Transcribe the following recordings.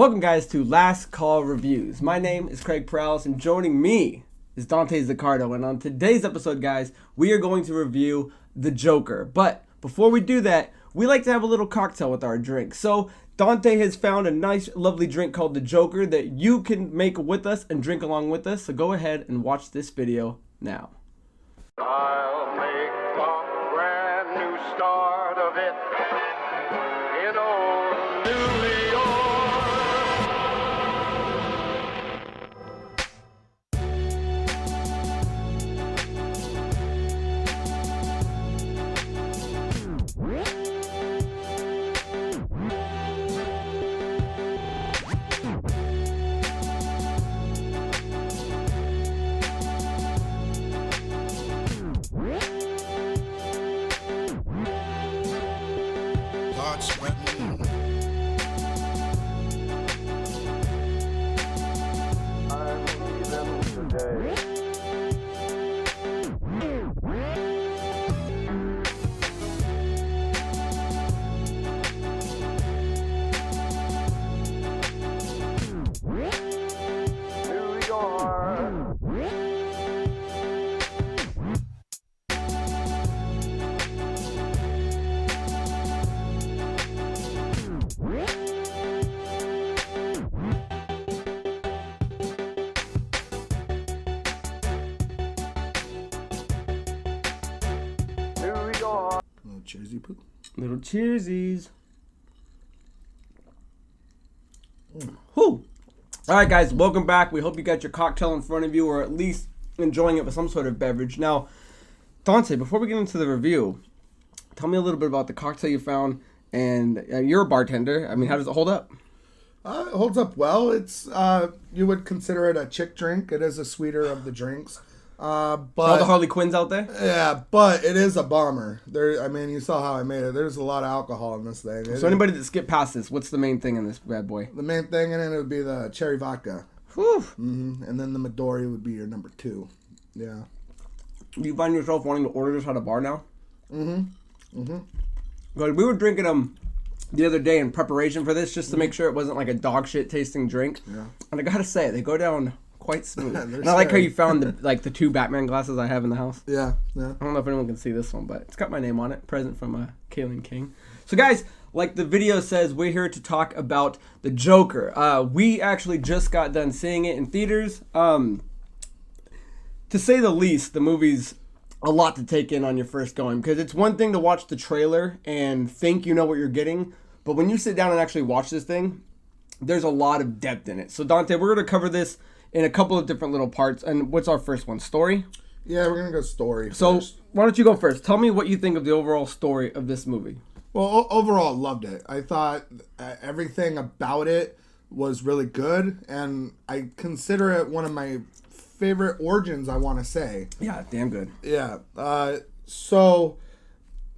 Welcome, guys, to Last Call Reviews. My name is Craig Prowse, and joining me is Dante Zaccardo. And on today's episode, guys, we are going to review The Joker. But before we do that, we like to have a little cocktail with our drink. So Dante has found a nice, lovely drink called The Joker that you can make with us and drink along with us. So go ahead and watch this video now. I'll make a brand new start of it in old New York. Sweating. I'm leaving today. New York. Little cheersy poo. Little cheersies. Whew. All right, guys, welcome back. We hope you got your cocktail in front of you, or at least enjoying it with some sort of beverage. Now, Dante, before we get into the review, tell me a little bit about the cocktail you found. And you're a bartender. I mean, how does it hold up? It holds up well. It's you would consider it a chick drink. It is a sweeter of the drinks. But All the Harley Quinns out there? Yeah, but it is a bomber. I mean, you saw how I made it. There's a lot of alcohol in this thing. So anybody that skipped past this, what's the main thing in this bad boy? The main thing in it would be the cherry vodka. Whew. Mm-hmm. And then the Midori would be your number 2. Yeah. Do you find yourself wanting to order this at a bar now? Mm-hmm. Mm-hmm. Because we were drinking them the other day in preparation for this, just to make sure it wasn't like a dog shit tasting drink. Yeah. And I gotta say, they go down quite smooth. And I scary. like how you found the 2 Batman glasses I have in the house. Yeah. Yeah. I don't know if anyone can see this one, but it's got my name on it. Present from Kaylin King. So guys, like the video says, we're here to talk about The Joker. We actually just got done seeing it in theaters. To say the least, the movie's a lot to take in on your first going, because it's one thing to watch the trailer and think you know what you're getting, but when you sit down and actually watch this thing, there's a lot of depth in it. So Dante, we're going to cover this in a couple of different little parts. And what's our first one? Story? Yeah, we're gonna go story. So first. why don't you go first? Tell me what you think of the overall story of this movie. Well, overall, loved it. I thought everything about it was really good, and I consider it one of my favorite origins, I want to say. Yeah, damn good. Yeah. So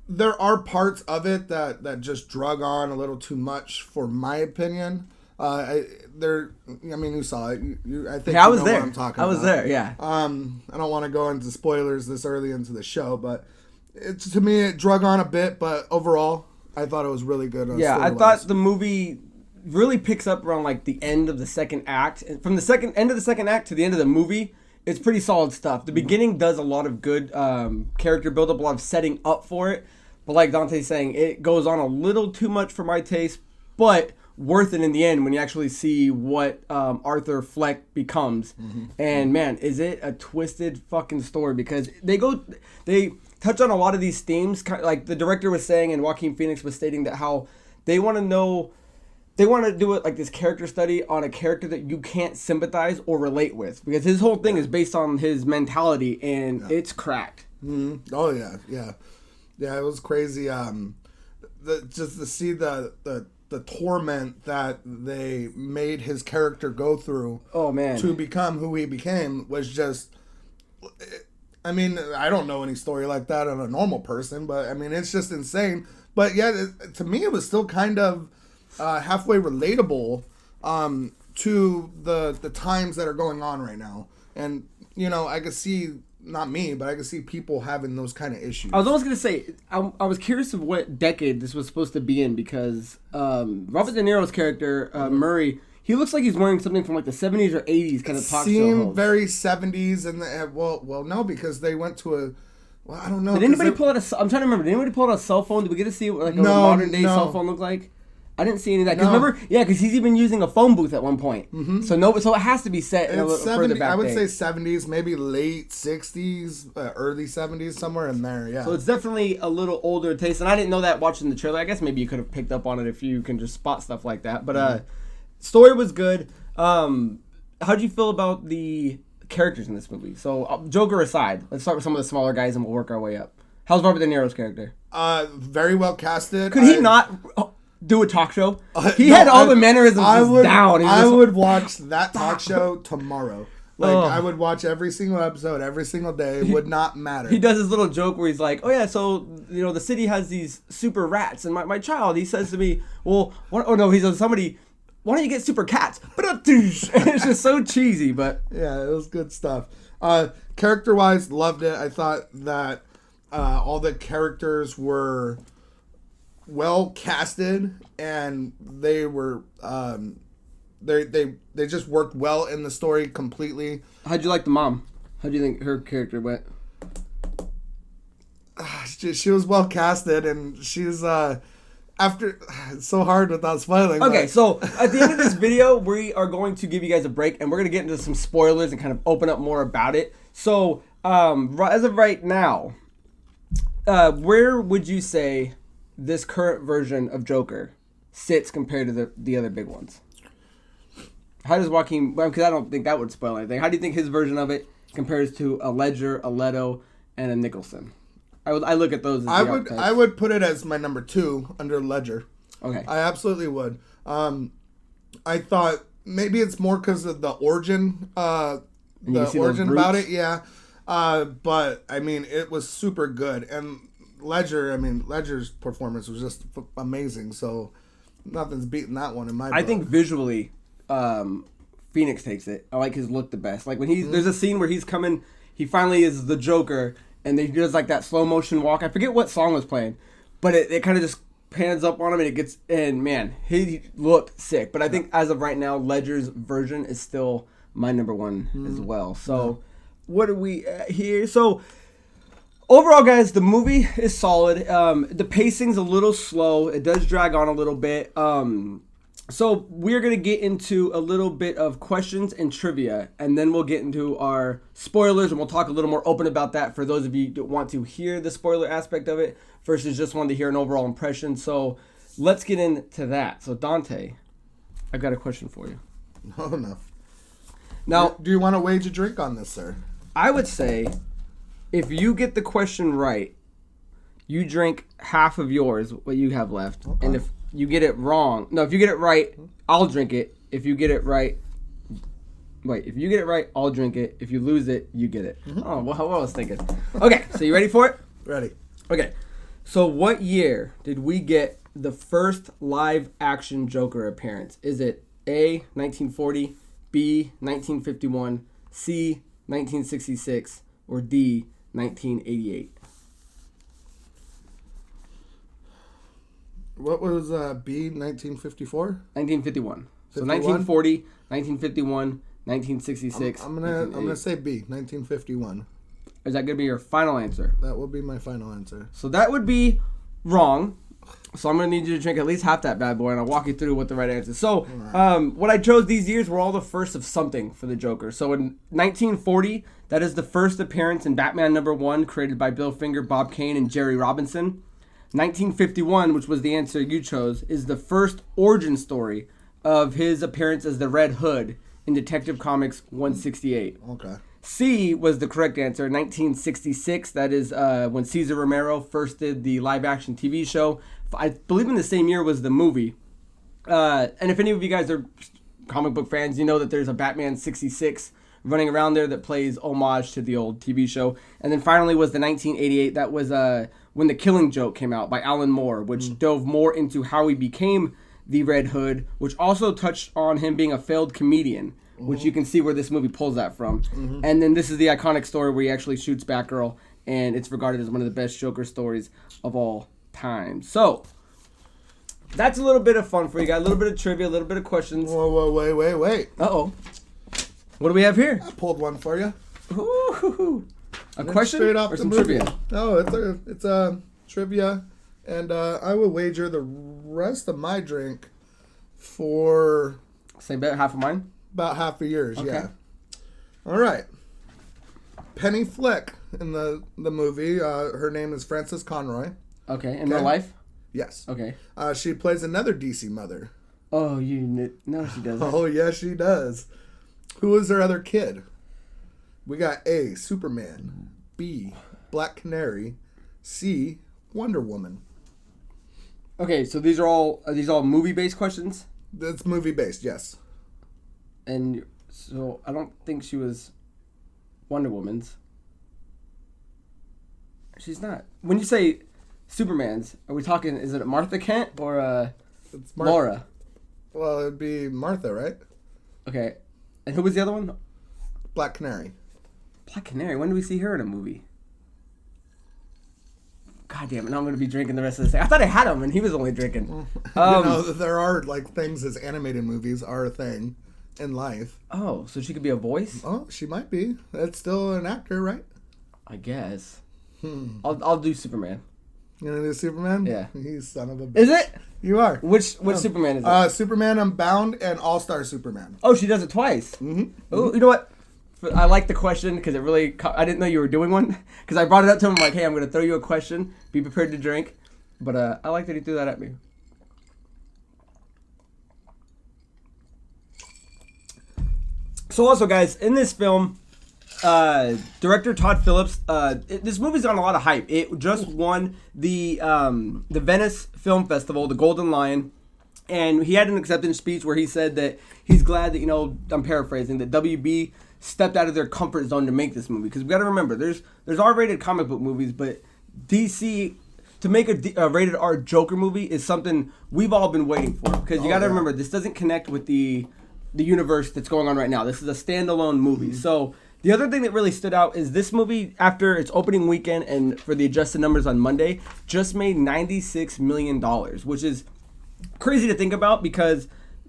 there are parts of it that just drug on a little too much, for my opinion. I mean, you saw it. I think I you was know there. what I'm talking I was about. there. Yeah. I don't want to go into spoilers this early into the show, but to me it drug on a bit. But overall, I thought it was really good. Yeah, I thought the movie really picks up around like the end of the second act. And from the end of the second act to the end of the movie, it's pretty solid stuff. The beginning does a lot of good character build-up, a lot of setting up for it. But like Dante's saying, it goes on a little too much for my taste, but worth it in the end when you actually see what Arthur Fleck becomes. Mm-hmm. And man, is it a twisted fucking story, because they touch on a lot of these themes, like the director was saying and Joaquin Phoenix was stating that how they want to do it like this character study on a character that you can't sympathize or relate with, because his whole thing is based on his mentality, and it's cracked. Mm-hmm. Oh yeah, it was crazy. Just to see the torment that they made his character go through. Oh man, to become who he became was just. I mean, I don't know any story like that on a normal person, but I mean, it's just insane. But yeah, to me, it was still kind of halfway relatable to the times that are going on right now. And, you know, I could see, not me, but I could see people having those kind of issues. I was almost going to say, I was curious of what decade this was supposed to be in, because Robert De Niro's character, Murray, He looks like he's wearing something from like the 70s or 80s kind of talk show. Seemed very 70s, and well, no, because they went to a. Well, I don't know. Did anybody pull out I'm trying to remember. Did anybody pull out a cell phone? Did we get to see what like a modern day cell phone look like? I didn't see any of that. Because remember, because he's even using a phone booth at one point. Mm-hmm. So it has to be set in a little further back. I would say 70s, maybe late 60s, early 70s, somewhere in there. Yeah. So it's definitely a little older taste, and I didn't know that watching the trailer. I guess maybe you could have picked up on it if you can just spot stuff like that. But story was good. How'd you feel about the characters in this movie? So Joker aside, let's start with some of the smaller guys, and we'll work our way up. How's Robert De Niro's character? Very well casted. Could he not do a talk show? He had all the mannerisms down. I would watch that talk show tomorrow. I would watch every single episode, every single day. It would not matter. He does his little joke where he's like, oh yeah, so, the city has these super rats. And my child, he says to me, well, he says, somebody, why don't you get super cats? It's just so cheesy, but. Yeah, it was good stuff. Character-wise, loved it. I thought that all the characters were well casted, and they were they just worked well in the story completely. How'd you like the mom? How'd you think her character went? She was well casted, and she's it's so hard without spoiling. Okay, so at the end of this video, we are going to give you guys a break, and we're going to get into some spoilers and kind of open up more about it. So as of right now, where would you say this current version of Joker sits compared to the other big ones? How does Joaquin, because I don't think that would spoil anything, how do you think his version of it compares to a Ledger, a Leto, and a Nicholson? I look at those as I would put it as my number 2 under Ledger. Okay. I absolutely would. I thought maybe it's more because of the origin about it, yeah. But I mean, it was super good, and Ledger's performance was just amazing. So nothing's beating that one in my book. I think visually, Phoenix takes it. I like his look the best. Like when there's a scene where he finally is the Joker, and he does like that slow motion walk. I forget what song was playing, but it kind of just pans up on him, and man, he looked sick. But I think as of right now, Ledger's version is still my number 1 as well. So what are we here? So overall, guys, the movie is solid. The pacing's a little slow. It does drag on a little bit. So we're going to get into a little bit of questions and trivia, and then we'll get into our spoilers, and we'll talk a little more open about that for those of you that want to hear the spoiler aspect of it versus just want to hear an overall impression. So let's get into that. So Dante, I've got a question for you. Oh, no. Now, do you want to wage a drink on this, sir? I would say if you get the question right, you drink half of yours, what you have left. Okay. And if you get it wrong, if you get it right, I'll drink it. If you get it right, I'll drink it. If you lose it, you get it. Mm-hmm. Oh, well, what I was thinking. Okay, so you ready for it? Ready. Okay, so what year did we get the first live action Joker appearance? Is it A, 1940, B, 1951, C, 1966, or D, 1988? What was B, 1954? 1951. So 1940, 1951, 1966. I'm gonna say B, 1951. Is that gonna be your final answer? That will be my final answer. So that would be wrong. So I'm gonna need you to drink at least half that bad boy, and I'll walk you through what the right answer is. So what I chose these years were all the first of something for the Joker. So in 1940, that is the first appearance in Batman #1, created by Bill Finger, Bob Kane, and Jerry Robinson. 1951, which was the answer you chose, is the first origin story of his appearance as the Red Hood in Detective Comics 168. Okay. C was the correct answer. 1966, that is when Cesar Romero first did the live-action TV show. I believe in the same year was the movie. And if any of you guys are comic book fans, you know that there's a Batman 66 running around there that plays homage to the old TV show. And then finally was the 1988, that was when The Killing Joke came out by Alan Moore, which dove more into how he became the Red Hood, which also touched on him being a failed comedian, which you can see where this movie pulls that from. And then this is the iconic story where he actually shoots Batgirl, and it's regarded as one of the best Joker stories of all time. So, that's a little bit of fun for you guys. A little bit of trivia, a little bit of questions. Whoa, wait. Uh-oh. What do we have here? I pulled one for you. Ooh. A question straight off or the some movie. trivia? No, it's a trivia, and I will wager the rest of my drink for Same bet, half of mine? about half a year's. Okay. Yeah. All right. Penny Flick in the movie. Her name is Frances Conroy. Okay. In real life? Yes. Okay. She plays another DC mother. Oh, no, she doesn't. Oh, yes, she does. Who is her other kid? We got A, Superman. B, Black Canary. C, Wonder Woman. Okay, so are these all movie-based questions? That's movie-based, yes. And so I don't think she was Wonder Woman's. She's not. When you say Superman's, are we talking, is it Martha Kent or It's Laura? Well, it'd be Martha, right? Okay. And who was the other one? Black Canary. Black Canary. When do we see her in a movie? God damn it! Now I'm gonna be drinking the rest of this. I thought I had him, and he was only drinking. There are things as animated movies are a thing in life. Oh, so she could be a voice? Oh, she might be. That's still an actor, right? I guess. I'll do Superman. You gonna do Superman? Yeah. You son of a bitch. Is it? You are. Which Superman is it? Superman Unbound and All-Star Superman. Oh, she does it twice. Mm-hmm. Oh, you know what? I like the question because it really. I didn't know you were doing one because I brought it up to him like, "Hey, I'm going to throw you a question. Be prepared to drink." But I like that he threw that at me. So also, guys, in this film, director Todd Phillips. This movie's on a lot of hype. It just won the Venice Film Festival, the Golden Lion. And he had an acceptance speech where he said that he's glad that, I'm paraphrasing, that WB stepped out of their comfort zone to make this movie. Because we got to remember, there's R-rated comic book movies, but DC, to make a rated R Joker movie is something we've all been waiting for. Because you got to remember, this doesn't connect with the universe that's going on right now. This is a standalone movie. Mm-hmm. So the other thing that really stood out is this movie, after its opening weekend and for the adjusted numbers on Monday, just made $96 million, which is crazy to think about because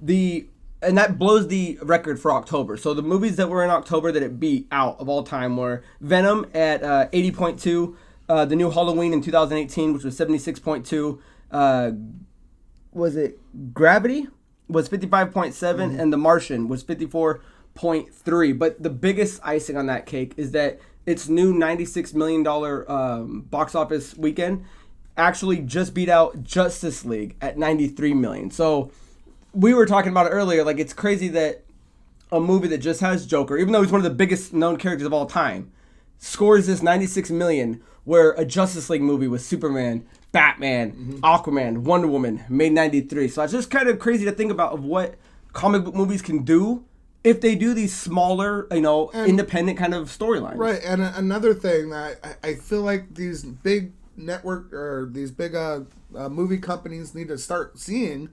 and that blows the record for October. So the movies that were in October that it beat out of all time were Venom at 80.2, the new Halloween in 2018, which was 76.2, was it Gravity was 55.7, and The Martian was 54.3. But the biggest icing on that cake is that its new $96 million box office weekend actually just beat out Justice League at $93 million. So we were talking about it earlier, like it's crazy that a movie that just has Joker, even though he's one of the biggest known characters of all time, scores this $96 million, where a Justice League movie with Superman, Batman, Aquaman, Wonder Woman made 93. So it's just kind of crazy to think about of what comic book movies can do if they do these smaller, independent kind of storylines. Right, and another thing that I feel like these big network or these big movie companies need to start seeing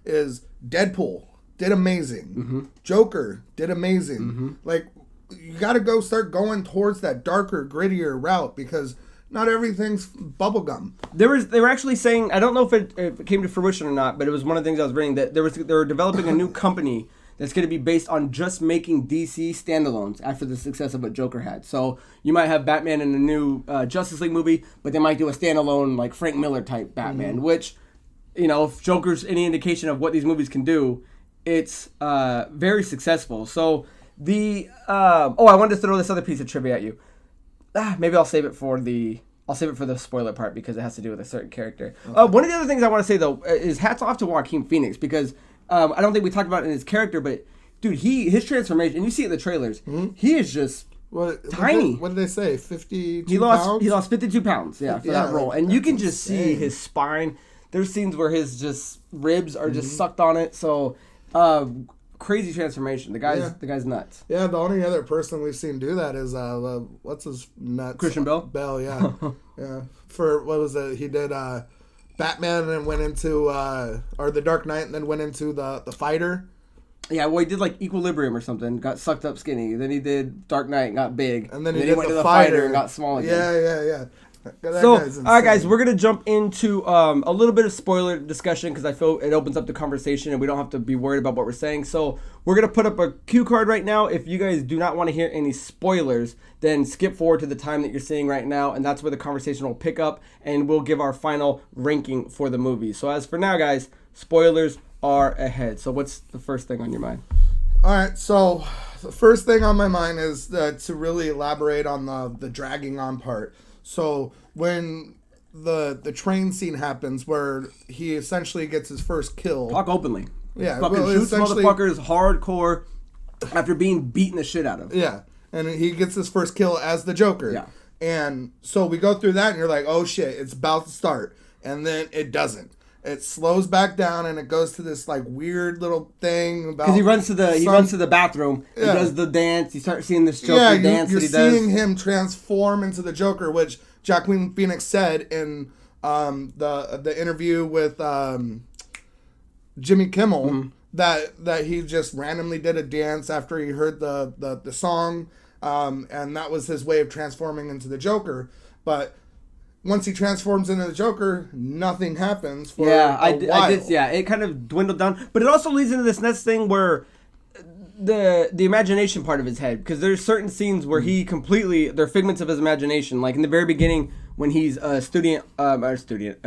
is Deadpool did amazing. Joker did amazing. Like, you got to start going towards that darker, grittier route because not everything's bubblegum. They were actually saying, I don't know if it came to fruition or not, but it was one of the things I was reading, that they were developing a new company that's going to be based on just making DC standalones after the success of what Joker had. So you might have Batman in a new Justice League movie, but they might do a standalone like Frank Miller type Batman, which, if Joker's any indication of what these movies can do, it's very successful. So I wanted to throw this other piece of trivia at you. Maybe I'll save it for the spoiler part because it has to do with a certain character. Okay. One of the other things I want to say though is hats off to Joaquin Phoenix because I don't think we talked about it in his character, but dude, his transformation, and you see it in the trailers, he is just tiny. What did they say? 52 pounds? He lost 52 pounds, for that role. And you can just see his spine. There's scenes where his just ribs are just sucked on it. So crazy transformation. The guy's nuts. Yeah, the only other person we've seen do that is what's his nuts? Christian Bale. Bale, yeah, yeah. For what was it? He did Batman and went into or The Dark Knight and then went into the Fighter. Yeah, well, he did like Equilibrium or something. Got sucked up skinny. Then he did Dark Knight and got big. And then he did went the to the Fighter and got small again. Yeah. All right, guys, we're going to jump into a little bit of spoiler discussion because I feel it opens up the conversation and we don't have to be worried about what we're saying. So we're going to put up a cue card right now. If you guys do not want to hear any spoilers, then skip forward to the time that you're seeing right now, and that's where the conversation will pick up, and we'll give our final ranking for the movie. So as for now, guys, spoilers are ahead. So what's the first thing on your mind? All right, so the first thing on my mind is to really elaborate on the dragging on part. So when the train scene happens where he essentially gets his first kill. Talk openly. Yeah. Fucking shoots motherfuckers hardcore after being beaten the shit out of. Yeah. And he gets his first kill as the Joker. Yeah. And so we go through that and you're like, oh shit, it's about to start. And then it doesn't. It slows back down and it goes to this like weird little thing about because he runs to the bathroom. Yeah. He does the dance. You start seeing this Joker dance that he does. You're seeing him transform into the Joker, which Joaquin Phoenix said in the interview with Jimmy Kimmel that he just randomly did a dance after he heard the song, and that was his way of transforming into the Joker. But once he transforms into the Joker, nothing happens for a while. It kind of dwindled down. But it also leads into this next thing where the imagination part of his head, because there's certain scenes where he completely, they're figments of his imagination. Like in the very beginning when he's an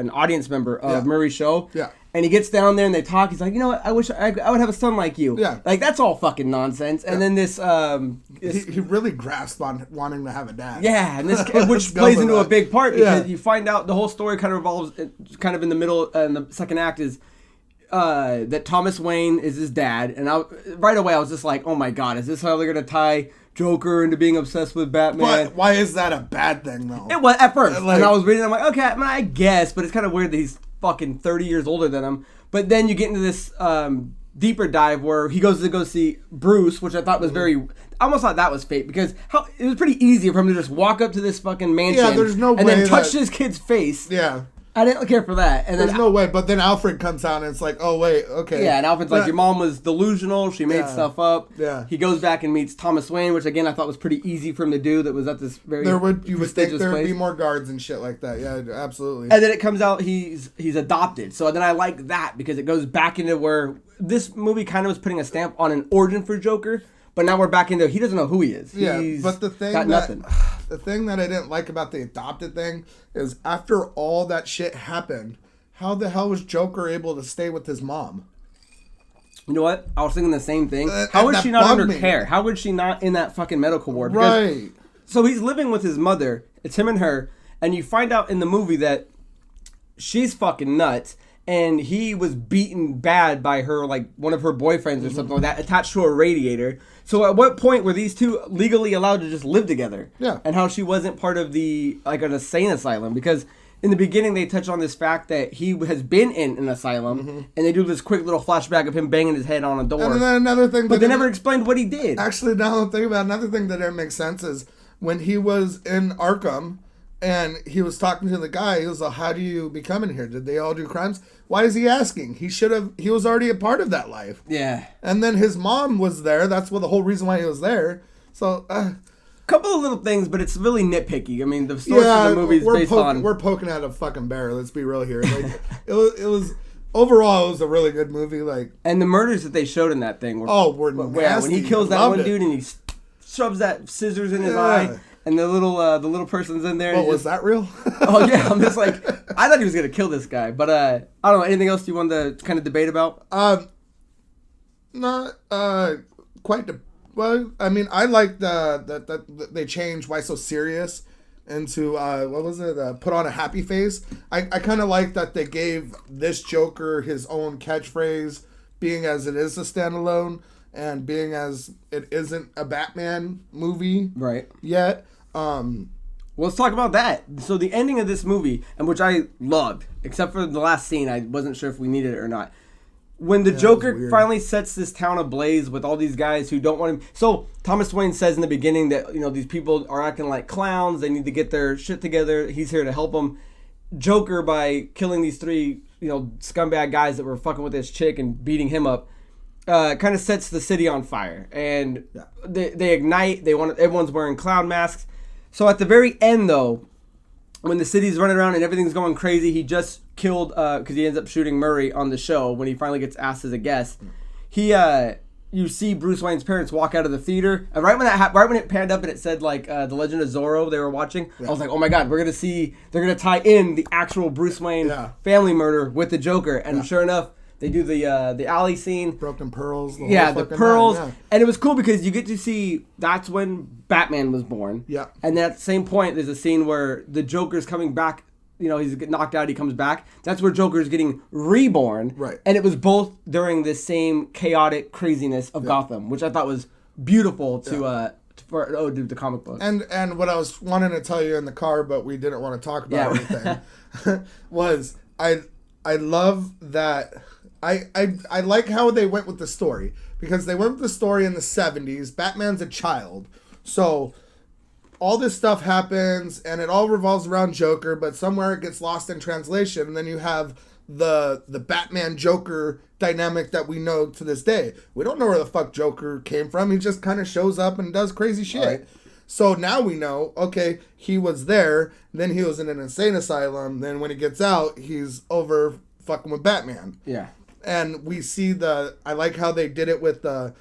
audience member of Murray's show. Yeah. And he gets down there and they talk. He's like, you know what? I wish I would have a son like you. Yeah. Like, that's all fucking nonsense. And then this... he really grasped on wanting to have a dad. Yeah, and this which plays into a big part because you find out the whole story kind of revolves kind of in the middle, in the second act is that Thomas Wayne is his dad. And right away I was just like, oh my God, is this how they're going to tie Joker into being obsessed with Batman? But why is that a bad thing, though? It was at first. And I was reading, I'm like, okay, I guess, but it's kind of weird that he's fucking 30 years older than him. But then you get into this deeper dive where he goes to go see Bruce, which I thought was I almost thought that was fate because it was pretty easy for him to just walk up to this fucking mansion and then touch his kid's face. Yeah. I didn't care for that. And there's no way. But then Alfred comes out and it's like, oh, wait, okay. Yeah, and Alfred's like, your mom was delusional. She made stuff up. Yeah. He goes back and meets Thomas Wayne, which, again, I thought was pretty easy for him to do. That was at this very you would think there would be more guards and shit like that. Yeah, absolutely. And then it comes out he's adopted. So then I like that because it goes back into where this movie kind of was putting a stamp on an origin for Joker. But now we're back into he doesn't know who he is. Yeah, but the thing the thing that I didn't like about the adopted thing is after all that shit happened, how the hell was Joker able to stay with his mom? You know what? I was thinking the same thing. How is she not under care? How was she not in that fucking medical ward? Right. So he's living with his mother. It's him and her. And you find out in the movie that she's fucking nuts. And he was beaten bad by her, like one of her boyfriends or something like that, attached to a radiator. So at what point were these two legally allowed to just live together? Yeah. And how she wasn't part of an insane asylum? Because in the beginning they touch on this fact that he has been in an asylum, and they do this quick little flashback of him banging his head on a door. And then another thing, but they never explained what he did. Actually, now I'm thinking about another thing that didn't make sense is when he was in Arkham. And he was talking to the guy. He was like, how do you become in here? Did they all do crimes? Why is he asking? He was already a part of that life. Yeah. And then his mom was there. That's the whole reason why he was there. So, couple of little things, but it's really nitpicky. I mean, the source of the movie is based on... We're poking at a fucking bear. Let's be real here. Like, it was... Overall, it was a really good movie. Like, and the murders that they showed in that thing were... were nasty. Yeah, when he kills that one dude and he shoves that scissors in his eye... And the little person's in there. Oh, was that real? Oh, yeah. I'm just like, I thought he was going to kill this guy. But I don't know. Anything else you wanted to kind of debate about? Not quite. Well, I mean, I like that they changed Why So Serious into, what was it? Put on a happy face. I kind of like that they gave this Joker his own catchphrase, being as it is a standalone. And being as it isn't a Batman movie yet. Well, let's talk about that. So the ending of this movie, and which I loved, except for the last scene, I wasn't sure if we needed it or not. When the Joker finally sets this town ablaze with all these guys who don't want him. So Thomas Wayne says in the beginning that these people are acting like clowns. They need to get their shit together. He's here to help them. Joker, by killing these three scumbag guys that were fucking with this chick and beating him up, kind of sets the city on fire, and they ignite. Everyone's wearing clown masks. So at the very end, though, when the city's running around and everything's going crazy, he just killed because he ends up shooting Murray on the show when he finally gets asked as a guest. You see Bruce Wayne's parents walk out of the theater, and right when it panned up and it said like The Legend of Zorro they were watching, I was like, oh my god, they're gonna tie in the actual Bruce Wayne family murder with the Joker, and sure enough, they do the alley scene, broken pearls, the pearls, and it was cool because you get to see that's when Batman was born, and then at the same point there's a scene where the Joker's coming back. You know, he's knocked out, he comes back. That's where Joker's getting reborn. Right. And it was both during this same chaotic craziness of Gotham, which I thought was beautiful to the comic book. And what I was wanting to tell you in the car, but we didn't want to talk about anything, was I love that I like how they went with the story. Because they went with the story in the 70s. Batman's a child. So all this stuff happens, and it all revolves around Joker, but somewhere it gets lost in translation, and then you have the Batman-Joker dynamic that we know to this day. We don't know where the fuck Joker came from. He just kind of shows up and does crazy shit. Right. So now we know, okay, he was there, then he was in an insane asylum, then when he gets out, he's over fucking with Batman. Yeah. And we see I like how they did it with the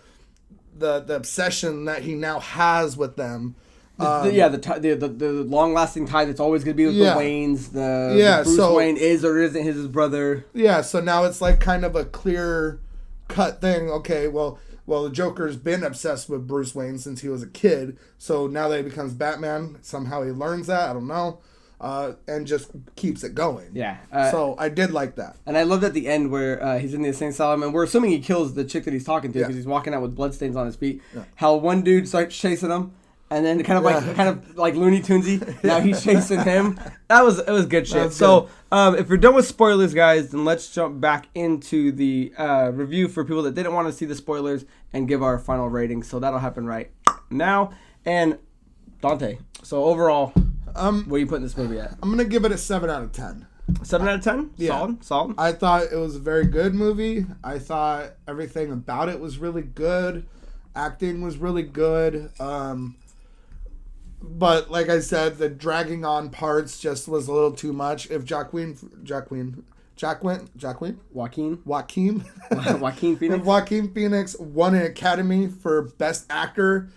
obsession that he now has with them. The long-lasting tie that's always going to be with the Waynes. The Bruce Wayne is or isn't his brother. Yeah, so now it's like kind of a clear-cut thing. Okay, well, the Joker's been obsessed with Bruce Wayne since he was a kid. So now that he becomes Batman, somehow he learns that. I don't know. And just keeps it going. Yeah. So I did like that. And I loved at the end where he's in the insane asylum, and we're assuming he kills the chick that he's talking to because he's walking out with bloodstains on his feet. Yeah. How one dude starts chasing him. And then kind of like Looney Tunesy. Now he's chasing him. It was good shit. So if you're done with spoilers, guys, then let's jump back into the review for people that didn't want to see the spoilers and give our final rating. So that'll happen right now. And Dante. So overall, where are you putting this movie at? I'm gonna give it a 7 out of 10. 7 out of 10? Yeah. Solid. I thought it was a very good movie. I thought everything about it was really good. Acting was really good. But like I said, the dragging on parts just was a little too much. If Joaquin Phoenix. If Joaquin Phoenix won an Academy for Best Actor,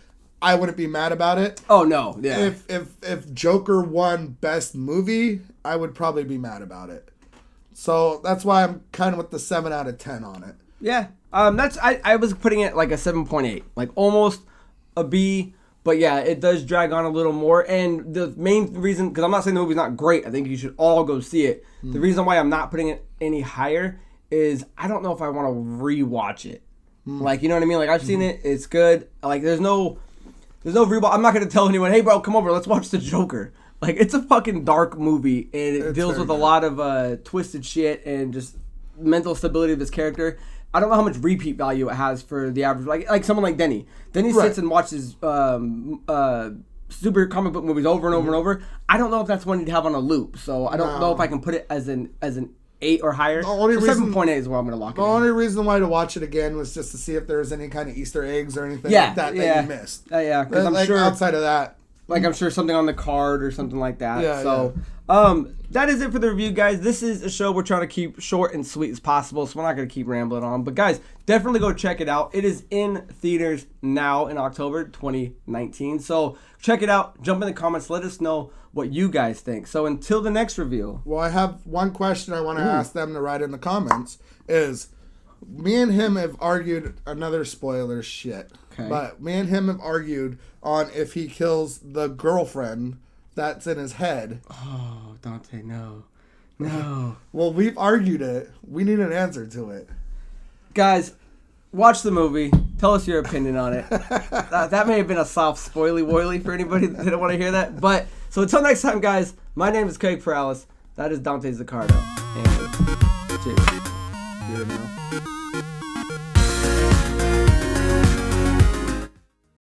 I wouldn't be mad about it. Oh no, yeah. If Joker won Best Movie, I would probably be mad about it. So that's why I'm kind of with the 7 out of 10 on it. Yeah. I was putting it like a 7.8, like almost a B. But yeah, it does drag on a little more. And the main reason, because I'm not saying the movie's not great, I think you should all go see it. The reason why I'm not putting it any higher is I don't know if I want to rewatch it. Like, you know what I mean? Like, I've seen it, it's good. Like, there's no rewatch. I'm not going to tell anyone, hey, bro, come over, let's watch The Joker. Like, it's a fucking dark movie, and it deals with a lot of twisted shit and just mental stability of this character. I don't know how much repeat value it has for the average, like someone like Denny. Denny sits and watches super comic book movies over and over and over. I don't know if that's one you'd have on a loop, so I don't know if I can put it as an 8 or higher. 7.8 is where I'm going to lock it. The only reason why to watch it again was just to see if there was any kind of Easter eggs or anything like that you missed. Yeah, because I'm sure outside of that. Like, I'm sure something on the card or something like that. That is it for the review, guys. This is a show we're trying to keep short and sweet as possible, so we're not going to keep rambling on. But, guys, definitely go check it out. It is in theaters now in October 2019. So, check it out. Jump in the comments. Let us know what you guys think. So, until the next review. Well, I have one question I want to ask them to write in the comments is, me and him have argued, another spoiler shit, but me and him have argued on if he kills the girlfriend that's in his head. Oh, Dante, no. Well, we've argued it. We need an answer to it. Guys, watch the movie. Tell us your opinion on it. That may have been a soft spoily-woily for anybody that didn't want to hear that. But, so until next time, guys, my name is Craig Perales. That is Dante Zaccardo. And